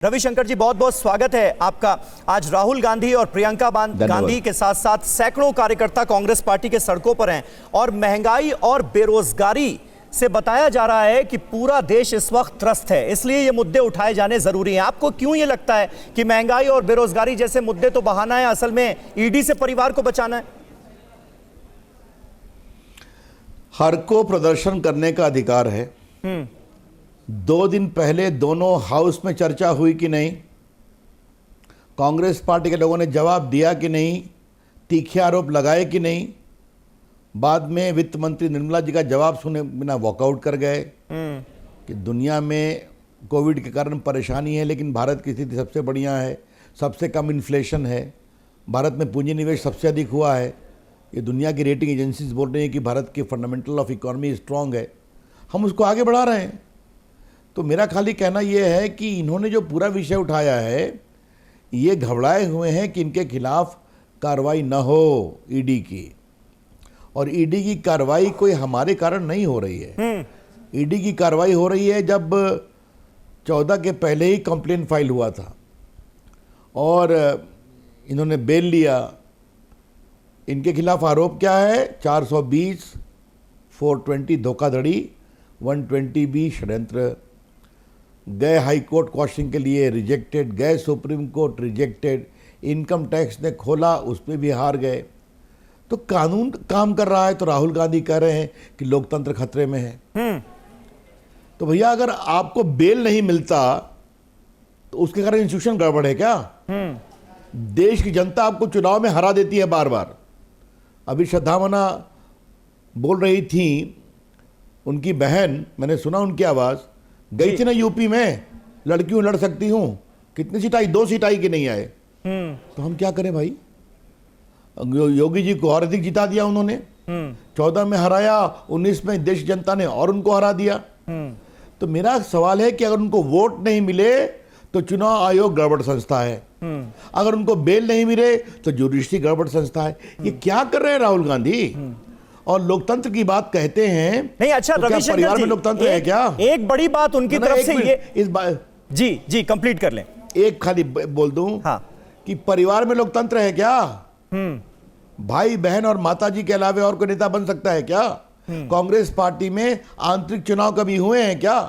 रविशंकर जी, बहुत बहुत स्वागत है आपका। आज राहुल गांधी और प्रियंका गांधी के साथ साथ सैकड़ों कार्यकर्ता कांग्रेस पार्टी के सड़कों पर हैं और महंगाई और बेरोजगारी से बताया जा रहा है कि पूरा देश इस वक्त त्रस्त है, इसलिए ये मुद्दे उठाए जाने जरूरी हैं। आपको क्यों ये लगता है कि महंगाई और बेरोजगारी जैसे मुद्दे तो बहाना है, असल में ईडी से परिवार को बचाना है? हर को प्रदर्शन करने का अधिकार है। 2 दिन पहले दोनों हाउस में चर्चा हुई कि नहीं? कांग्रेस पार्टी के लोगों ने जवाब दिया कि नहीं? तीखे आरोप लगाए कि नहीं? बाद में वित्त मंत्री निर्मला जी का जवाब सुने बिना वॉकआउट कर गए कि दुनिया में कोविड के कारण परेशानी है, लेकिन भारत की स्थिति सबसे बढ़िया है, सबसे कम इन्फ्लेशन है, भारत में पूंजी निवेश सबसे अधिक हुआ है। ये दुनिया की रेटिंग एजेंसीज बोल रही हैं कि भारत की फंडामेंटल ऑफ इकोनॉमी स्ट्रांग है। हम उसको आगे बढ़ा रहे हैं। तो मेरा खाली कहना यह है कि इन्होंने जो पूरा विषय उठाया है, ये घबराए हुए हैं कि इनके खिलाफ कार्रवाई न हो ईडी की। और ईडी की कार्रवाई कोई हमारे कारण नहीं हो रही है। ईडी की कार्रवाई हो रही है जब 14 के पहले ही कंप्लेन फाइल हुआ था और इन्होंने बेल लिया। इनके खिलाफ आरोप क्या है? 420, 420 धोखाधड़ी, 120B षड्यंत्र। गए हाई कोर्ट क्वेश्चन के लिए, रिजेक्टेड। गए supreme court, rejected. Income tax ने खोला, उस पर भी हार गए। तो कानून काम कर रहा है, तो राहुल गांधी कह रहे हैं कि लोकतंत्र खतरे में है। तो भैया, अगर आपको बेल नहीं मिलता तो उसके कारण इंस्टीट्यूशन गड़बड़ है क्या? देश की जनता आपको चुनाव में हरा देती है बार बार। अभी श्रद्धामना बोल रही थी, उनकी बहन, मैंने सुना उनकी आवाज, गई थी ना यूपी में, लड़की हूं, लड़ सकती हूं। कितनी सीट आई? 2 सीट आई कि नहीं आए? तो हम क्या करें भाई? योगी जी को और अधिक जिता दिया उन्होंने। 14 में हराया, 19 में देश जनता ने और उनको हरा दिया। तो मेरा सवाल है कि अगर उनको वोट नहीं मिले तो चुनाव आयोग गड़बड़ संस्था है, अगर उनको बेल नहीं मिले तो जुडिशरी गड़बड़ संस्था है। ये क्या कर रहे हैं राहुल गांधी? और लोकतंत्र की बात कहते हैं। नहीं, अच्छा तो रविशंकर परिवार जी, में लोकतंत्र है क्या? एक बड़ी बात उनकी तरफ से ये इस बात जी कंप्लीट कर लें। एक खाली बोल दूं, हाँ, कि परिवार में लोकतंत्र है क्या? भाई बहन और माता जी के अलावा और कोई नेता बन सकता है क्या? कांग्रेस पार्टी में आंतरिक चुनाव कभी हुए हैं क्या?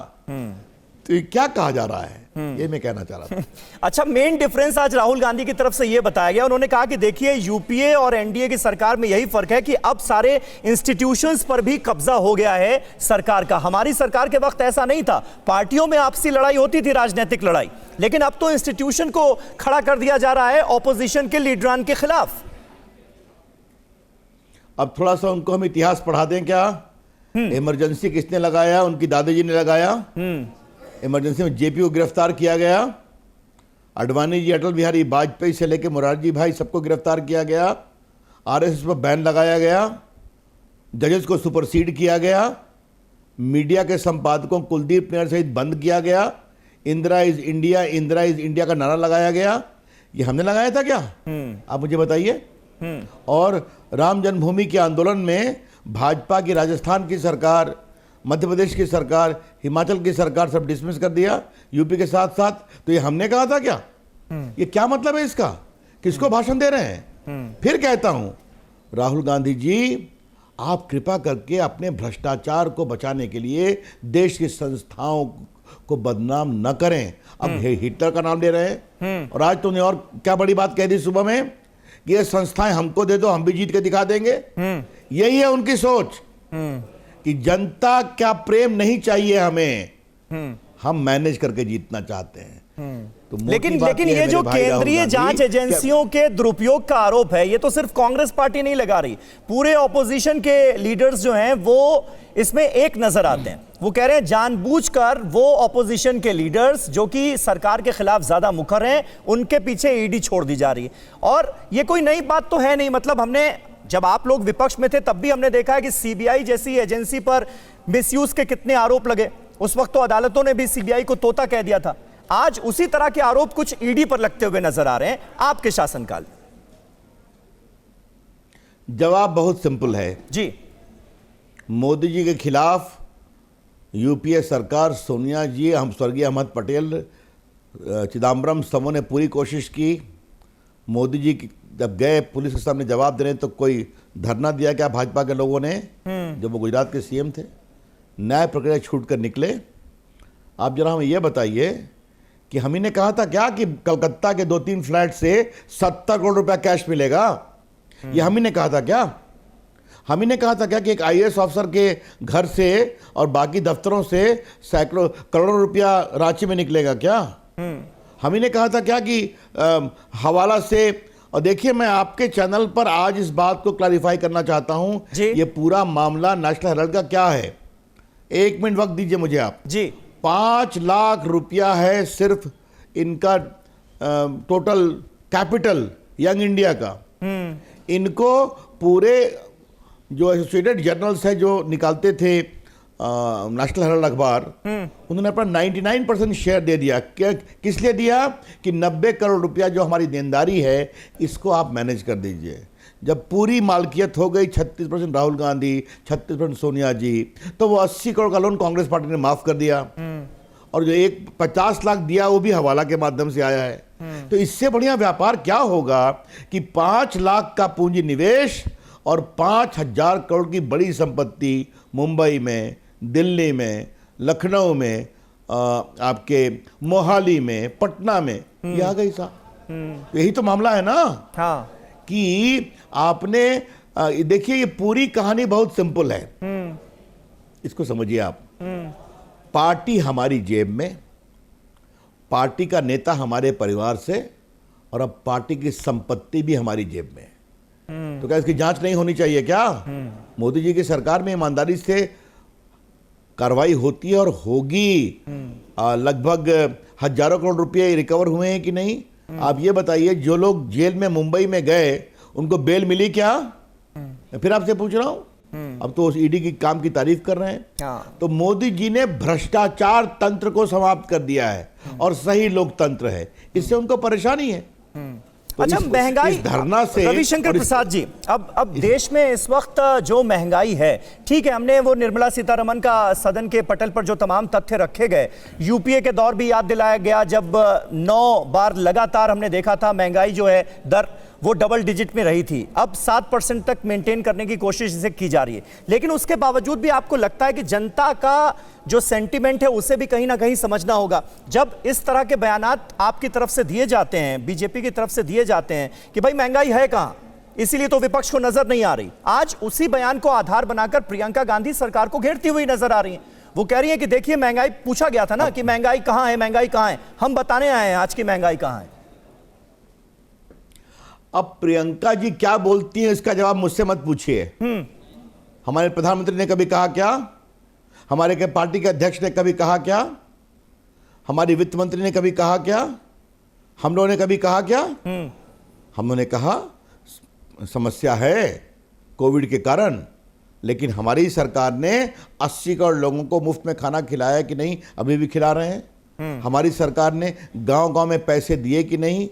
तो ये क्या कहा जा रहा है, ये मैं कहना चाह रहा था। अच्छा, मेन डिफरेंस आज राहुल गांधी की तरफ से यह बताया गया। उन्होंने कहा कि देखिए, यूपीए और एनडीए की सरकार में यही फर्क है कि अब सारे इंस्टीट्यूशंस पर भी कब्जा हो गया है सरकार का। हमारी सरकार के वक्त ऐसा नहीं था। पार्टियों में आपसी लड़ाई होती थी, राजनीतिक लड़ाई, लेकिन अब तो इंस्टीट्यूशन को खड़ा कर दिया जा रहा है ऑपोजिशन के लीडरान के खिलाफ। अब थोड़ा सा उनको हम इतिहास पढ़ा दें क्या? इमरजेंसी किसने लगाया? उनकी दादाजी ने लगाया। इमरजेंसी में जेपी को गिरफ्तार किया गया। अडवाणी जी, अटल बिहारी वाजपेयी से लेकर मोरारजी भाई, सबको गिरफ्तार किया गया। आरएसएस पर बैन लगाया गया। जजेस को सुपरसीड किया गया। मीडिया के संपादकों कुलदीप नैयर सहित बंद किया गया। Indira is India, Indira is India का नारा लगाया गया। ये हमने लगाया था क्या? आप मुझे बताइए। और राम जन्मभूमि के आंदोलन में भाजपा की राजस्थान की सरकार, मध्य प्रदेश की सरकार, हिमाचल की सरकार सब डिसमिस कर दिया यूपी के साथ साथ। तो ये हमने कहा था क्या? ये क्या मतलब है इसका? किसको भाषण दे रहे हैं? फिर कहता हूं, राहुल गांधी जी, आप कृपा करके अपने भ्रष्टाचार को बचाने के लिए देश की संस्थाओं को बदनाम न करें। अब हिटलर का नाम ले रहे हैं। और आज तुमने और क्या बड़ी बात कह दी सुबह में कि ये संस्थाएं हमको दे दो, हम भी जीत के दिखा देंगे। यही है उनकी सोच कि जनता क्या प्रेम नहीं चाहिए हमें, हम मैनेज करके जीतना चाहते हैं। तो लेकिन ये जो केंद्रीय जांच एजेंसियों के दुरुपयोग का आरोप है, ये तो सिर्फ कांग्रेस पार्टी नहीं लगा रही, पूरे ऑपोजिशन के लीडर्स जो हैं वो इसमें एक नजर आते हैं। वो कह रहे हैं जानबूझकर वो ऑपोजिशन के लीडर्स जो कि सरकार के खिलाफ ज्यादा मुखर हैं, उनके पीछे ईडी छोड़ दी जा रही है। और ये कोई नई बात तो है नहीं। मतलब हमने, जब आप लोग विपक्ष में थे तब भी हमने देखा है कि सीबीआई जैसी एजेंसी पर मिसयूज के कितने आरोप लगे। उस वक्त तो अदालतों ने भी सीबीआई को तोता कह दिया था। आज उसी तरह के आरोप कुछ ईडी पर लगते हुए नजर आ रहे हैं आपके शासनकाल। जवाब बहुत सिंपल है जी। मोदी जी के खिलाफ यूपीए सरकार, सोनिया जी, हम स्वर्गीय अहमद पटेल चिदम्बरम समूह ने पूरी कोशिश की। मोदी जी जब गए पुलिस के सामने जवाब देने तो कोई धरना दिया क्या भाजपा के लोगों ने, जब वो गुजरात के सीएम थे? न्याय प्रक्रिया छूट कर निकले। आप जरा हमें यह बताइए कि हम ही ने कहा था क्या कि कलकत्ता के 2-3 फ्लैट से 70 करोड़ रुपया कैश मिलेगा? ये हम ही ने कहा था क्या? हम ही ने कहा था क्या कि एक आईएएस ऑफिसर के घर से और बाकी दफ्तरों से सैकड़ों करोड़ों रुपया रांची में निकलेगा क्या? हम ही ने कहा था क्या कि हवाला से? और देखिए, मैं आपके चैनल पर आज इस बात को क्लैरिफाई करना चाहता हूं, ये पूरा मामला नेशनल हेराल्ड का क्या है। 1 मिनट वक्त दीजिए मुझे आप जी। 5 लाख रुपया है सिर्फ इनका टोटल कैपिटल यंग इंडिया का। इनको पूरे जो एसोसिएटेड जर्नल्स है जो निकालते थे नेशनल हेराल्ड अखबार, उन्होंने अपना 99% शेयर दे दिया। किस लिए दिया? कि 90 करोड़ रुपया जो हमारी देनदारी है इसको आप मैनेज कर दीजिए। जब पूरी मालकियत हो गई 36% राहुल गांधी, 36% सोनिया जी, तो वो 80 करोड़ का लोन कांग्रेस पार्टी ने माफ कर दिया। और जो 50 लाख दिया वो भी हवाला के माध्यम से आया है। तो इससे बढ़िया व्यापार क्या होगा कि 5 लाख का पूंजी निवेश और 5000 करोड़ की बड़ी संपत्ति मुंबई में, दिल्ली में, लखनऊ में, आपके मोहाली में, पटना में, ये आ गई साहब। यही तो मामला है ना। हाँ। कि आपने देखिए, ये पूरी कहानी बहुत सिंपल है, इसको समझिए आप। पार्टी हमारी जेब में, पार्टी का नेता हमारे परिवार से, और अब पार्टी की संपत्ति भी हमारी जेब में। तो क्या इसकी जांच नहीं होनी चाहिए क्या? मोदी जी की सरकार में ईमानदारी से कार्रवाई होती है और होगी। लगभग हजारों करोड़ रुपए रिकवर हुए हैं कि नहीं? आप ये बताइए, जो लोग जेल में मुंबई में गए उनको बेल मिली क्या? फिर आपसे पूछ रहा हूं। अब तो उस ईडी की काम की तारीफ कर रहे हैं। तो मोदी जी ने भ्रष्टाचार तंत्र को समाप्त कर दिया है और सही लोकतंत्र है, इससे उनको परेशानी है। तो अच्छा, महंगाई, धरना से रविशंकर प्रसाद जी, अब देश में इस वक्त जो महंगाई है, ठीक है, हमने वो निर्मला सीतारमण का सदन के पटल पर जो तमाम तथ्य रखे गए, यूपीए के दौर भी याद दिलाया गया जब 9 बार लगातार हमने देखा था महंगाई जो है दर वो डबल डिजिट में रही थी। अब 7% तक मेंटेन करने की कोशिश इसे की जा रही है, लेकिन उसके बावजूद भी आपको लगता है कि जनता का जो सेंटिमेंट है उसे भी कहीं ना कहीं समझना होगा। जब इस तरह के बयानात आपकी तरफ से दिए जाते हैं, बीजेपी की तरफ से दिए जाते हैं कि भाई महंगाई है कहां, इसीलिए तो विपक्ष को नजर नहीं आ रही, आज उसी बयान को आधार बनाकर प्रियंका गांधी सरकार को घेरती हुई नजर आ रही है। वो कह रही है कि देखिए, महंगाई पूछा गया था ना कि महंगाई कहां है, महंगाई कहां है, हम बताने आए हैं आज की महंगाई कहां है। अब प्रियंका जी क्या बोलती है इसका जवाब मुझसे मत पूछिए। हमारे प्रधानमंत्री ने कभी कहा क्या? हमारे के पार्टी के अध्यक्ष ने कभी कहा क्या? हमारी वित्त मंत्री ने कभी कहा क्या? हम लोगों ने कभी कहा क्या? हम लोगों ने कहा समस्या है कोविड के कारण, लेकिन हमारी सरकार ने 80 करोड़ लोगों को मुफ्त में खाना खिलाया कि नहीं? अभी भी खिला रहे हैं। हमारी सरकार ने गांव-गांव में पैसे दिए कि नहीं?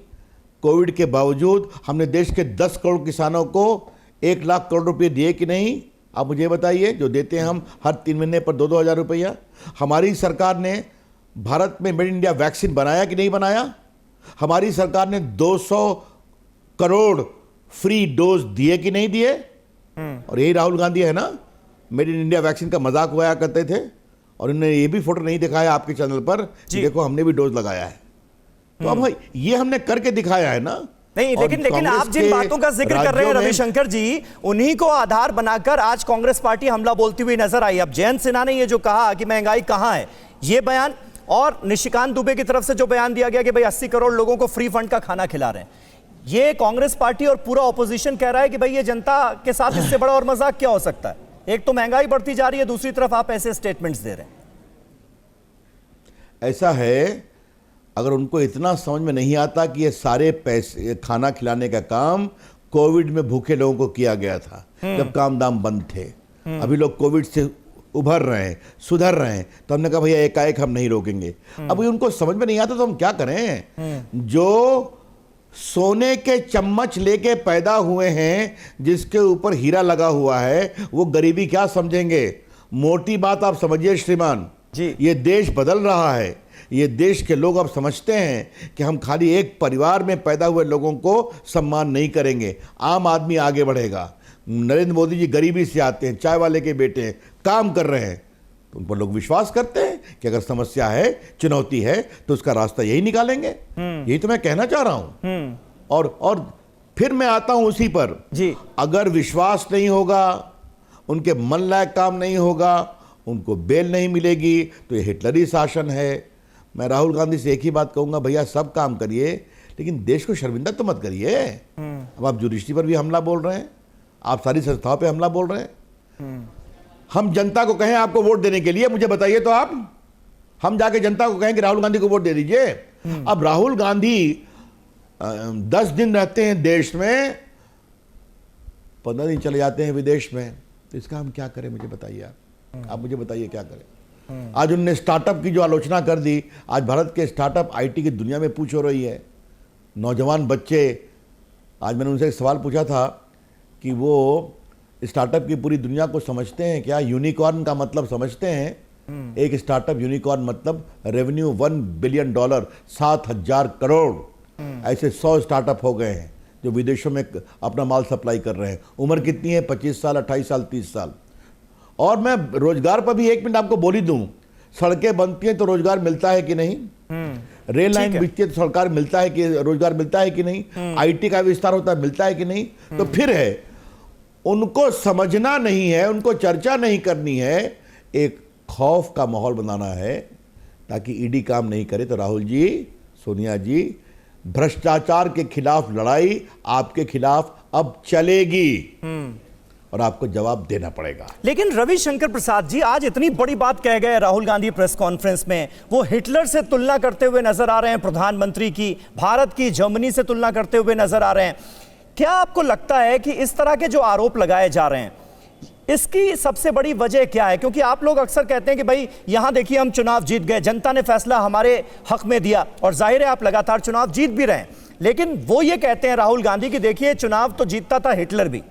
कोविड के बावजूद हमने देश के 10 करोड़ किसानों को 1 लाख करोड़ रुपए दिए कि नहीं? आप मुझे बताइए, जो देते हैं हम हर 3 महीने पर 2-2 हज़ार रुपया। हमारी सरकार ने भारत में मेड इन इंडिया वैक्सीन बनाया कि नहीं बनाया? हमारी सरकार ने 200 करोड़ फ्री डोज दिए कि नहीं दिए? और यही राहुल गांधी है ना, मेड इन इंडिया वैक्सीन का मजाक उड़ाया करते थे, और उन्होंने ये भी फोटो नहीं दिखाया आपके चैनल पर, देखो हमने भी डोज लगाया है। तो अब भाई ये हमने करके दिखाया है ना। नहीं, लेकिन आप जिन बातों का जिक्र कर रहे हैं रविशंकर जी, उन्हीं को आधार बनाकर आज कांग्रेस पार्टी हमला बोलती हुई नजर आई। अब जयंत सिन्हा ने ये जो कहा कि महंगाई कहां है, ये बयान, और निशिकांत दुबे की तरफ से जो बयान दिया गया कि भाई 80 करोड़ लोगों को फ्री फंड का खाना खिला रहे हैं, ये कांग्रेस पार्टी और पूरा ऑपोजिशन कह रहा है कि भाई ये जनता के साथ इससे बड़ा और मजाक क्या हो सकता है। एक तो महंगाई बढ़ती जा रही है, दूसरी तरफ आप ऐसे स्टेटमेंट्स दे रहे हैं। ऐसा है, अगर उनको इतना समझ में नहीं आता कि ये सारे पैसे खाना खिलाने का काम कोविड में भूखे लोगों को किया गया था, जब काम दाम बंद थे। अभी लोग कोविड से उभर रहे हैं, सुधर रहे हैं, तो हमने कहा भैया एकाएक हम नहीं रोकेंगे। अभी उनको समझ में नहीं आता तो हम क्या करें? जो सोने के चम्मच लेके पैदा हुए हैं, जिसके ऊपर हीरा लगा हुआ है, वो गरीबी क्या समझेंगे? मोटी बात आप समझिए श्रीमान जी, ये देश बदल रहा है। ये देश के लोग अब समझते हैं कि हम खाली एक परिवार में पैदा हुए लोगों को सम्मान नहीं करेंगे, आम आदमी आगे बढ़ेगा। नरेंद्र मोदी जी गरीबी से आते हैं, चाय वाले के बेटे हैं, काम कर रहे हैं, तो उन पर लोग विश्वास करते हैं कि अगर समस्या है, चुनौती है, तो उसका रास्ता यही निकालेंगे। यही तो मैं कहना चाह रहा हूं। और फिर मैं आता हूं उसी पर जी, अगर विश्वास नहीं होगा, उनके मन लायक काम नहीं होगा, उनको बेल नहीं मिलेगी, तो ये हिटलरी शासन है। मैं राहुल गांधी से एक ही बात कहूंगा, भैया सब काम करिए, लेकिन देश को शर्मिंदा तो मत करिए। अब आप जुडिशरी पर भी हमला बोल रहे हैं, आप सारी संस्थाओं पे हमला बोल रहे हैं। हम जनता को कहें आपको वोट देने के लिए, मुझे बताइए तो आप, हम जाके जनता को कहें कि राहुल गांधी को वोट दे दीजिए। अब राहुल गांधी 10 दिन रहते हैं देश में, 15 दिन चले जाते हैं विदेश में, तो इसका हम क्या करें? मुझे बताइए आप मुझे बताइए क्या करें। आज उनने स्टार्टअप की जो आलोचना कर दी, आज भारत के स्टार्टअप आईटी की दुनिया में पूछ हो रही है। नौजवान बच्चे, आज मैंने उनसे एक सवाल पूछा था कि वो स्टार्टअप की पूरी दुनिया को समझते हैं क्या? यूनिकॉर्न का मतलब समझते हैं? एक स्टार्टअप यूनिकॉर्न मतलब रेवेन्यू $1 बिलियन, 7,000 करोड़। ऐसे 100 स्टार्टअप हो गए हैं जो विदेशों में अपना माल सप्लाई कर रहे हैं। उम्र कितनी है? 25 साल, 28 साल, 30 साल। और मैं रोजगार पर भी 1 मिनट आपको बोल ही दूं, सड़कें बनती हैं तो रोजगार मिलता है कि नहीं? रेल लाइन बिकती है तो सरकार मिलता है कि रोजगार मिलता है कि नहीं? आईटी का विस्तार होता है, मिलता है कि नहीं? तो फिर है, उनको समझना नहीं है, उनको चर्चा नहीं करनी है, एक खौफ का माहौल बनाना है ताकि ईडी काम नहीं करे। तो राहुल जी, सोनिया जी, भ्रष्टाचार के खिलाफ लड़ाई आपके खिलाफ अब चलेगी और आपको जवाब देना पड़ेगा। लेकिन रविशंकर प्रसाद जी, आज इतनी बड़ी बात कह गए राहुल गांधी प्रेस कॉन्फ्रेंस में, वो हिटलर से तुलना करते हुए नजर आ रहे हैं, प्रधानमंत्री की, भारत की जर्मनी से तुलना करते हुए नजर आ रहे हैं। क्या आपको लगता है कि इस तरह के जो आरोप लगाए जा रहे हैं, इसकी सबसे बड़ी वजह क्या है? क्योंकि आप लोग अक्सर कहते हैं कि भाई यहां देखिए हम चुनाव जीत गए, जनता ने फैसला हमारे हक में दिया, और जाहिर है आप लगातार चुनाव जीत भी रहे हैं, लेकिन वो ये कहते हैं राहुल गांधी कि देखिए चुनाव तो जीतता था हिटलर भी।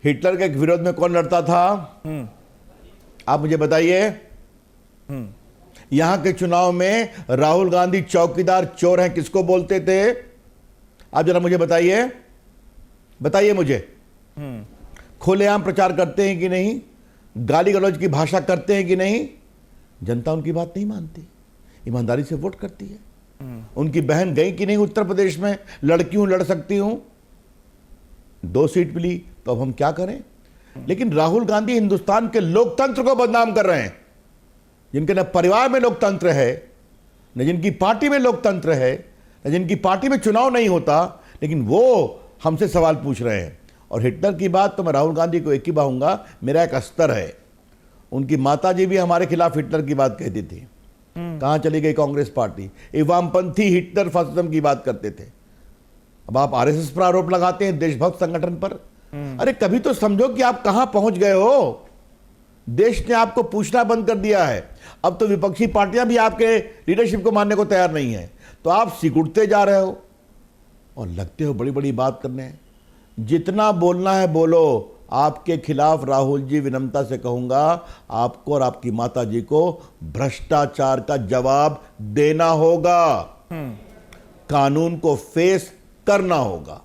हिटलर के विरोध में कौन लड़ता था? आप मुझे बताइए। यहां के चुनाव में राहुल गांधी चौकीदार चोर हैं किसको बोलते थे? आप जरा मुझे बताइए, बताइए मुझे। खुलेआम प्रचार करते हैं कि नहीं? गाली गलौज की भाषा करते हैं कि नहीं? जनता उनकी बात नहीं मानती, ईमानदारी से वोट करती है। उनकी बहन गई कि नहीं उत्तर प्रदेश में? लड़की हूं, लड़ सकती हूं, 2 सीट मिली, तो अब हम क्या करें? लेकिन राहुल गांधी हिंदुस्तान के लोकतंत्र को बदनाम कर रहे हैं, जिनके न परिवार में लोकतंत्र है, न जिनकी पार्टी में लोकतंत्र है, न जिनकी पार्टी में चुनाव नहीं होता, लेकिन वो हमसे सवाल पूछ रहे हैं। और हिटलर की बात तो मैं राहुल गांधी को एक ही कहूंगा, मेरा एक अस्तर है। उनकी माताजी भी हमारे खिलाफ हिटलर की बात कहती थी। कहां चली गई कांग्रेस पार्टी? ये वामपंथी हिटलर फासिज्म की बात करते थे। अब आप आरएसएस पर आरोप लगाते हैं, देशभक्त संगठन पर। अरे कभी तो समझो कि आप कहां पहुंच गए हो। देश ने आपको पूछना बंद कर दिया है। अब तो विपक्षी पार्टियां भी आपके लीडरशिप को मानने को तैयार नहीं है, तो आप सिकुड़ते जा रहे हो और लगते हो बड़ी बड़ी बात करने। जितना बोलना है बोलो। आपके खिलाफ राहुल जी, विनम्रता से कहूंगा, आपको और आपकी माता जी को भ्रष्टाचार का जवाब देना होगा, कानून को फेस करना होगा।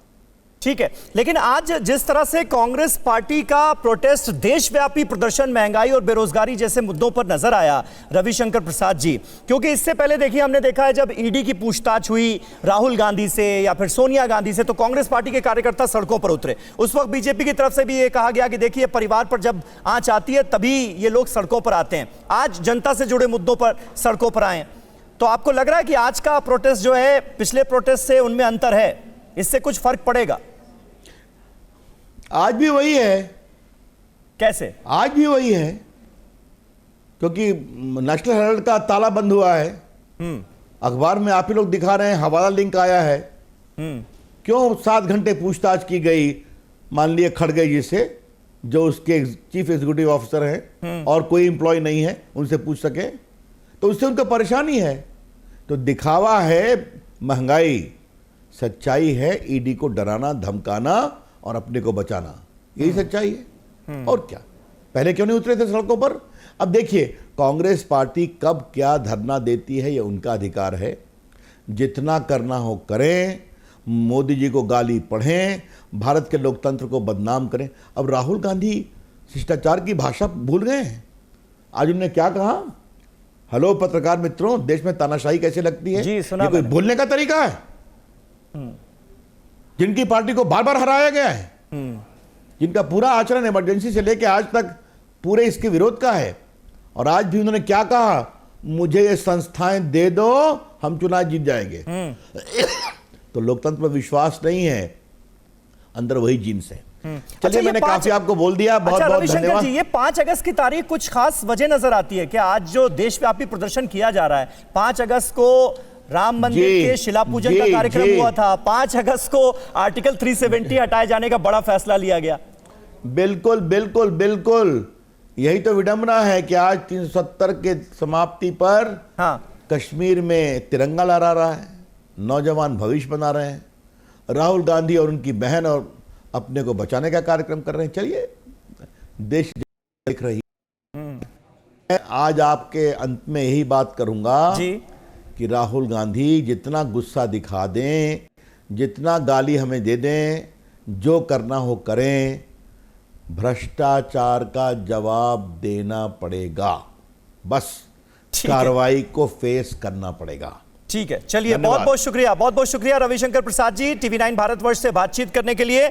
ठीक है, लेकिन आज जिस तरह से कांग्रेस पार्टी का प्रोटेस्ट, देशव्यापी प्रदर्शन, महंगाई और बेरोजगारी जैसे मुद्दों पर नजर आया रविशंकर प्रसाद जी, क्योंकि इससे पहले देखिए हमने देखा है जब ईडी की पूछताछ हुई राहुल गांधी से या फिर सोनिया गांधी से, तो कांग्रेस पार्टी के कार्यकर्ता सड़कों पर उतरे। उस वक्त बीजेपी की तरफ से भी ये कहा गया कि देखिए परिवार पर जब आंच आती है तभी ये लोग सड़कों पर आते हैं। आज जनता से जुड़े मुद्दों पर सड़कों पर आए, तो आपको लग रहा है कि आज का प्रोटेस्ट जो है पिछले प्रोटेस्ट से उनमें अंतर है, इससे कुछ फर्क पड़ेगा? आज भी वही है। कैसे? आज भी वही है, क्योंकि नेशनल हेराल्ड का ताला बंद हुआ है। अखबार में आप ही लोग दिखा रहे हैं, हवाला लिंक आया है। क्यों 7 घंटे पूछताछ की गई, मान लिए खड़गे जी से, जो उसके चीफ एग्जीक्यूटिव ऑफिसर हैं और कोई एम्प्लॉय नहीं है उनसे पूछ सके, तो उससे उनको परेशानी है। तो दिखावा है महंगाई, सच्चाई है ईडी को डराना, धमकाना और अपने को बचाना, यही सच्चाई है। और क्या? पहले क्यों नहीं उतरे थे सड़कों पर? अब देखिए, कांग्रेस पार्टी कब क्या धरना देती है ये उनका अधिकार है। जितना करना हो करें, मोदी जी को गाली पढ़ें, भारत के लोकतंत्र को बदनाम करें। अब राहुल गांधी शिष्टाचार की भाषा भूल गए हैं। आज उन्होंने क्या कहा? हेलो पत्रकार मित्रों, देश में तानाशाही कैसे लगती है? जी, सुना ये कोई मैंने। बोलने का तरीका है? जिनकी पार्टी को बार बार हराया गया है, जिनका पूरा आचरण इमरजेंसी से लेकर आज तक पूरे इसके विरोध का है, और आज भी उन्होंने क्या कहा? मुझे ये संस्थाएं दे दो, हम चुनाव जीत जाएंगे। तो लोकतंत्र में विश्वास नहीं है, अंदर वही जीन्स है। चलिए, मैंने काफी आपको बोल दिया। बहुत बहुत रविशंकर धन्यवाद। जी, ये 5 अगस्त की तारीख कुछ खास वजह नजर आती है क्या? आज जो देशव्यापी प्रदर्शन किया जा रहा है, 5 अगस्त को राम मंदिर के शिला पूजन का कार्यक्रम हुआ था, 5 अगस्त को आर्टिकल 370 हटाए जाने का बड़ा फैसला लिया गया। बिल्कुल बिल्कुल बिल्कुल, यही तो विडंबना है कि आज 370 के समाप्ति पर कश्मीर में तिरंगा लहरा रहा है, नौजवान भविष्य बना रहे हैं, राहुल गांधी और उनकी बहन और अपने को बचाने का कार्यक्रम कर रहे हैं। चलिए, देश देख रही है। आज आपके अंत में यही बात करूंगा जी कि राहुल गांधी जितना गुस्सा दिखा दें, जितना गाली हमें दे दें, जो करना हो करें, भ्रष्टाचार का जवाब देना पड़ेगा। बस कार्रवाई को फेस करना पड़ेगा। ठीक है, चलिए, बहुत बहुत शुक्रिया रविशंकर प्रसाद जी, TV9 भारतवर्ष से बातचीत करने के लिए।